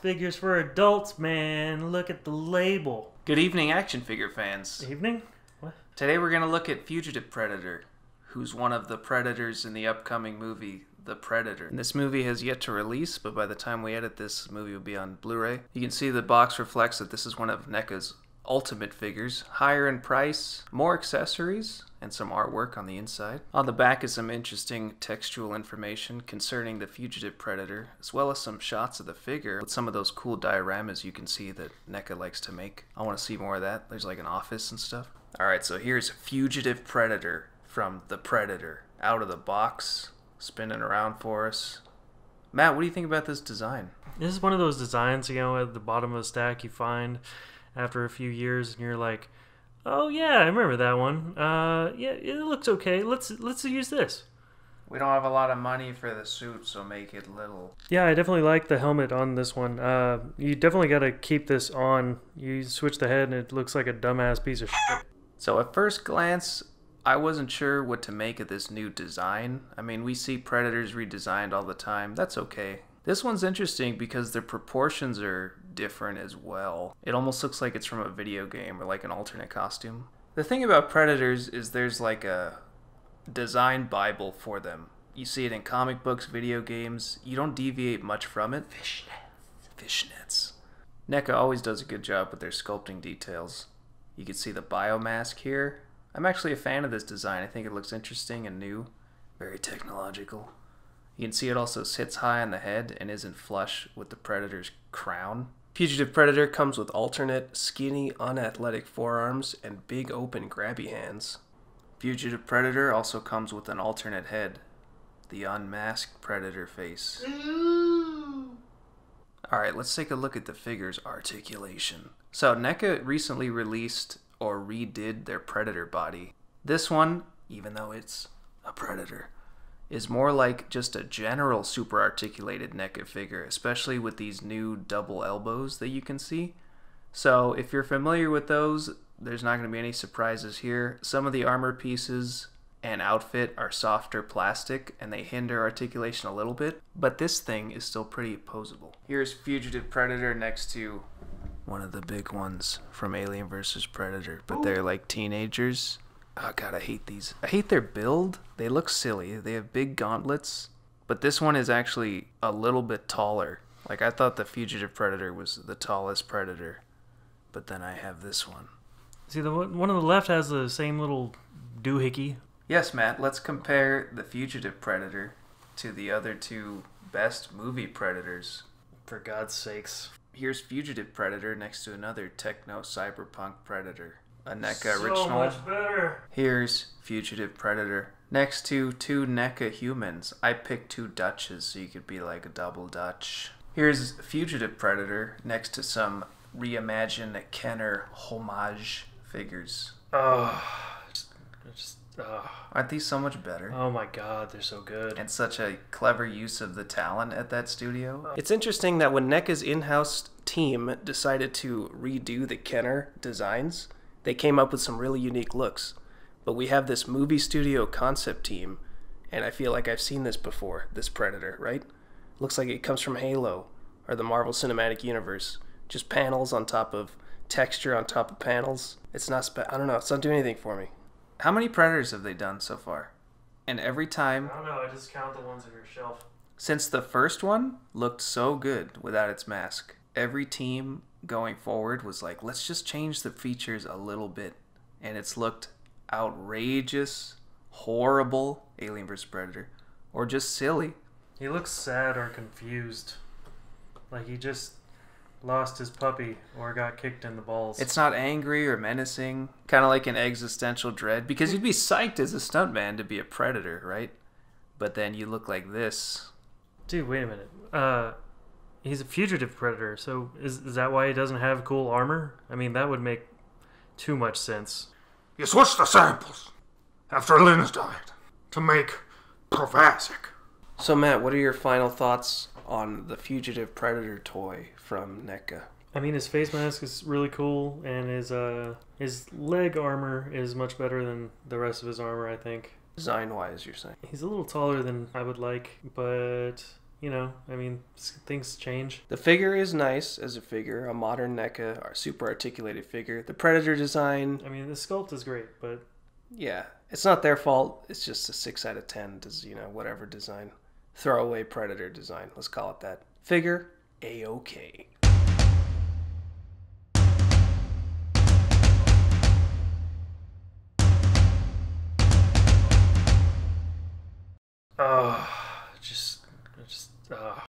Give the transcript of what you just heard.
figures for adults, man. Look at the label. Good evening, action figure fans. Evening? What? Today we're going to look at Fugitive Predator, who's one of the Predators in the upcoming movie, The Predator. And this movie has yet to release, but by the time we edit this movie will be on Blu-ray. You can see the box reflects that this is one of NECA's ultimate figures, higher in price, more accessories, and some artwork on the inside. On the back is some interesting textual information concerning the Fugitive Predator, as well as some shots of the figure with some of those cool dioramas you can see that NECA likes to make. I want to see more of that. There's like an office and stuff. Alright, so here's Fugitive Predator from The Predator. Out of the box, spinning around for us. Matt, what do you think about this design? This is one of those designs, you know, at the bottom of the stack you find after a few years, and you're like, oh yeah, I remember that one. Yeah, it looks okay. Let's use this. We don't have a lot of money for the suit, so make it little. Yeah, I definitely like the helmet on this one. You definitely got to keep this on. You switch the head and it looks like a dumbass piece of shit. So at first glance, I wasn't sure what to make of this new design. I mean, we see Predators redesigned all the time. That's okay. This one's interesting because their proportions are different as well. It almost looks like it's from a video game or like an alternate costume. The thing about Predators is there's like a design bible for them. You see it in comic books, video games. You don't deviate much from it. Fishnets. NECA always does a good job with their sculpting details. You can see the biomask here. I'm actually a fan of this design. I think it looks interesting and new. Very technological. You can see it also sits high on the head and isn't flush with the Predator's crown. Fugitive Predator comes with alternate, skinny, unathletic forearms and big open grabby hands. Fugitive Predator also comes with an alternate head, the unmasked Predator face. Alright, let's take a look at the figure's articulation. So NECA recently released or redid their Predator body. This one, even though it's a Predator, is more like just a general super articulated NECA figure, especially with these new double elbows that you can see. So if you're familiar with those, there's not going to be any surprises here. Some of the armor pieces and outfit are softer plastic and they hinder articulation a little bit, but this thing is still pretty posable. Here's Fugitive Predator next to one of the big ones from Alien vs. Predator, but they're like teenagers. Oh god, I hate these. I hate their build. They look silly. They have big gauntlets, but this one is actually a little bit taller. Like, I thought the Fugitive Predator was the tallest Predator, but then I have this one. See, the one on the left has the same little doohickey. Yes, Matt, let's compare the Fugitive Predator to the other two best movie Predators. For God's sakes. Here's Fugitive Predator next to another techno cyberpunk Predator. A NECA so original. Much better. Here's Fugitive Predator next to two NECA humans. I picked two Dutches so you could be like a double Dutch. Here's Fugitive Predator next to some reimagined Kenner homage figures. Aren't these so much better? Oh my god, they're so good. And such a clever use of the talent at that studio. It's interesting that when NECA's in-house team decided to redo the Kenner designs, they came up with some really unique looks. But we have this movie studio concept team, and I feel like I've seen this before, this Predator, right? Looks like it comes from Halo, or the Marvel Cinematic Universe. Just panels on top of texture on top of panels. It's not, I don't know, it's not doing anything for me. How many Predators have they done so far? And every time... I don't know, I just count the ones on your shelf. Since the first one looked so good without its mask, every team going forward was like, let's just change the features a little bit. And it's looked outrageous, horrible, Alien vs. Predator, or just silly. He looks sad or confused. Like he just lost his puppy or got kicked in the balls. It's not angry or menacing, kind of like an existential dread, because you'd be psyched as a stuntman to be a Predator, right? But then you look like this. Dude, wait a minute. He's a Fugitive Predator, so is that why he doesn't have cool armor? I mean, that would make too much sense. You switched the samples after Lynn's died to make Provasic. So Matt, what are your final thoughts on the Fugitive Predator toy from NECA? I mean, his face mask is really cool, and his leg armor is much better than the rest of his armor, I think. Design-wise, you're saying? He's a little taller than I would like, but you know, I mean, things change. The figure is nice as a figure, a modern NECA, or super articulated figure. The Predator design, I mean, the sculpt is great, but yeah, it's not their fault. It's just a 6 out of 10. Does whatever design, throwaway Predator design. Let's call it that. Figure, a-okay. oh,